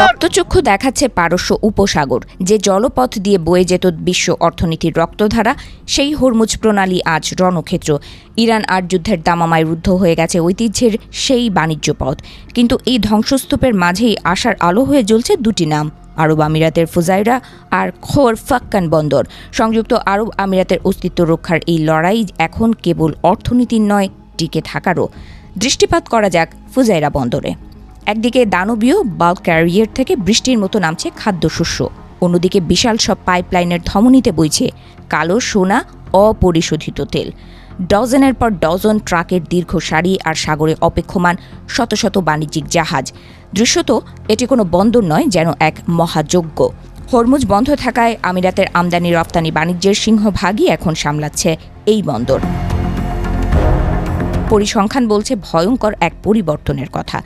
রক্তচক্ষু দেখাচ্ছে পারস্য উপসাগর, যে জলপথ দিয়ে বয়ে যেত বিশ্ব অর্থনীতির রক্তধারা, সেই হরমুজ প্রণালী আজ রণক্ষেত্র। ইরান আর যুদ্ধের দামামায় রুদ্ধ হয়ে গেছে ঐতিহ্যের সেই বাণিজ্য পথ। কিন্তু এই ধ্বংসস্তূপের মাঝেই আশার আলো হয়ে জ্বলছে দুটি নাম, আরব আমিরাতের ফুজাইরা আর খোর ফাক্কান বন্দর। সংযুক্ত আরব আমিরাতের অস্তিত্ব রক্ষার এই লড়াই এখন কেবল অর্থনীতির নয়, টিকে থাকারও। দৃষ্টিপাত করা যাক ফুজাইরা বন্দরে। একদিকে দানবীয় বাল্ক ক্যারিয়ার থেকে বৃষ্টির মতো নামছে খাদ্যশস্য, অন্যদিকে বিশাল সব পাইপলাইনের ধমনীতে বইছে কালো সোনা অপরিশোধিত তেল। ডজনের পর ডজন ট্রাকের দীর্ঘ সারি, আর সাগরে অপেক্ষমান শত শত বাণিজ্যিক জাহাজ। দৃশ্যত এটি কোনো বন্দর নয়, যেন এক মহাযজ্ঞ। হরমুজ বন্ধ থাকায় আমিরাতের আমদানি রপ্তানি বাণিজ্যের সিংহভাগই এখন সামলাচ্ছে এই বন্দর। পরিসংখ্যান বলছে ভয়ঙ্কর এক পরিবর্তনের কথা।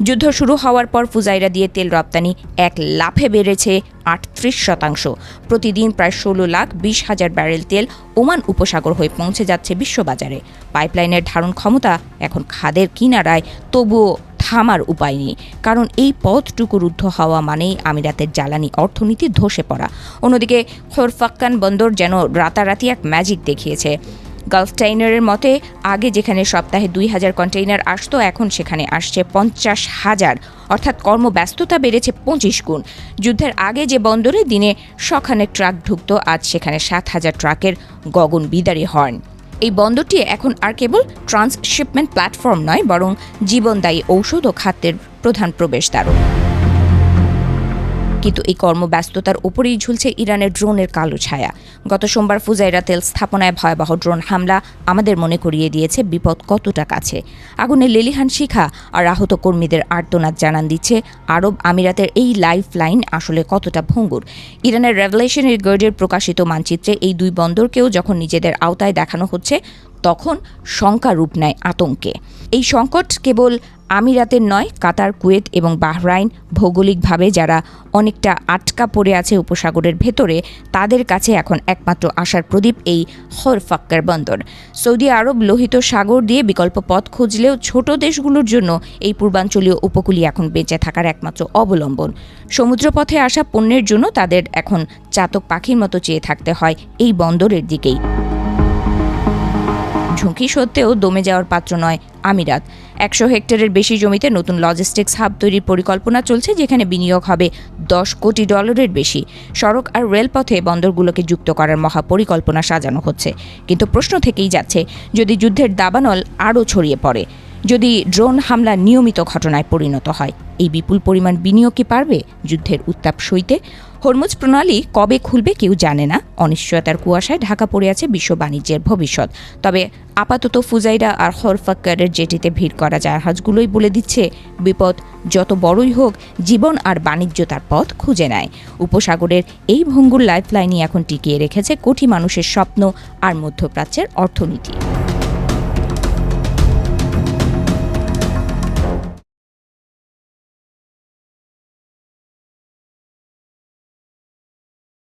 যুদ্ধ শুরু হওয়ার পর ফুজাইরা দিয়ে তেল রপ্তানি এক লাফে বেড়েছে ৩৮%। প্রতিদিন প্রায় ১৬,২০,০০০ ব্যারেল তেল ওমান উপসাগর হয়ে পৌঁছে যাচ্ছে বিশ্ববাজারে। পাইপলাইনের ধারণ ক্ষমতা এখন খাদের কিনারায়, তবুও থামার উপায় নেই, কারণ এই পথটুকু রুদ্ধ হওয়া মানেই আমিরাতের জ্বালানি অর্থনীতি ধসে পড়া। অন্যদিকে খোরফাক্কান বন্দর যেন রাতারাতি এক ম্যাজিক দেখিয়েছে। গালফ টাইনারের মতে আগে যেখানে সপ্তাহে ২,০০০ কন্টেইনার আসতো, এখন সেখানে আসছে ৫০,০০০, অর্থাৎ কর্মব্যস্ততা বেড়েছে ২৫ গুণ। যুদ্ধের আগে যে বন্দরে দিনে শখানেক ট্রাক ঢুকত, আজ সেখানে ৭,০০০ ট্রাকের গগনবিদারী হর্ন। এই বন্দরটি এখন আর কেবল ট্রান্সশিপমেন্ট প্ল্যাটফর্ম নয়, বরং জীবনদায়ী ঔষধ ও খাদ্যের প্রধান প্রবেশদ্বারও। কিন্তু এই কর্মব্যস্ততার উপরেই ঝুলছে ইরানের ড্রোনের কালো ছায়া। গত সোমবার ফুজাইরা তেল স্থাপনায় ভয়াবহ ড্রোন হামলা আমাদের মনে করিয়ে দিয়েছে বিপদ কতটা কাছে। আগুনে লেলিহান শিখা আর আহত কর্মীদের আর্তনাদ জানান দিচ্ছে আরব আমিরাতের এই লাইফ লাইন আসলে কতটা ভঙ্গুর। ইরানের রেভলিউশনারি গার্ডের প্রকাশিত মানচিত্রে এই দুই বন্দরকেও যখন নিজেদের আওতায় দেখানো হচ্ছে, তখন শঙ্কা রূপ নেয় আতঙ্কে। এই সংকট কেবল আমিরাতের নয়, কাতার, কুয়েত এবং বাহরাইন, ভৌগোলিকভাবে যারা অনেকটা আটকা পড়ে আছে উপসাগরের ভেতরে, তাদের কাছে এখন একমাত্র আশার প্রদীপ এই খোরফাক্কার বন্দর। সৌদি আরব লোহিত সাগর দিয়ে বিকল্প পথ খুঁজলেও ছোট দেশগুলোর জন্য এই পূর্বাঞ্চলীয় উপকূলই এখন বেঁচে থাকার একমাত্র অবলম্বন। সমুদ্রপথে আসা পণ্যের জন্য তাদের এখন চাতক পাখির মতো চেয়ে থাকতে হয় এই বন্দরের দিকেই। ঝুঁকি সত্ত্বেও দমে যাওয়ার পাত্র নয় আমিরাত। ১০০ হেক্টরের বেশি জমিতে নতুন লজিস্টিক্স হাব তৈরির পরিকল্পনা চলছে, যেখানে বিনিয়োগ হবে $১০ কোটি বেশি। সড়ক আর রেলপথে বন্দরগুলোকে যুক্ত করার মহাপরিকল্পনা সাজানো হচ্ছে। কিন্তু প্রশ্ন থেকেই যাচ্ছে, যদি যুদ্ধের দাবানল আরও ছড়িয়ে পড়ে, যদি ড্রোন হামলা নিয়মিত ঘটনায় পরিণত হয়, এই বিপুল পরিমাণ বিনিয়োগ কি পারবে যুদ্ধের উত্তাপ সইতে? হরমুজ প্রণালী কবে খুলবে কেউ জানে না। অনিশ্চয়তার কুয়াশায় ঢাকা পড়ে আছে বিশ্ব বাণিজ্যের ভবিষ্যৎ। তবে আপাতত ফুজাইরা আর খোরফাক্কারের জেটিতে ভিড় করা জাহাজগুলোই বলে দিচ্ছে, বিপদ যত বড়ই হোক, জীবন আর বাণিজ্য তার পথ খুঁজে নেয়। উপসাগরের এই ভঙ্গুর লাইফলাইনই এখন টিকিয়ে রেখেছে কোটি মানুষের স্বপ্ন আর মধ্যপ্রাচ্যের অর্থনীতি।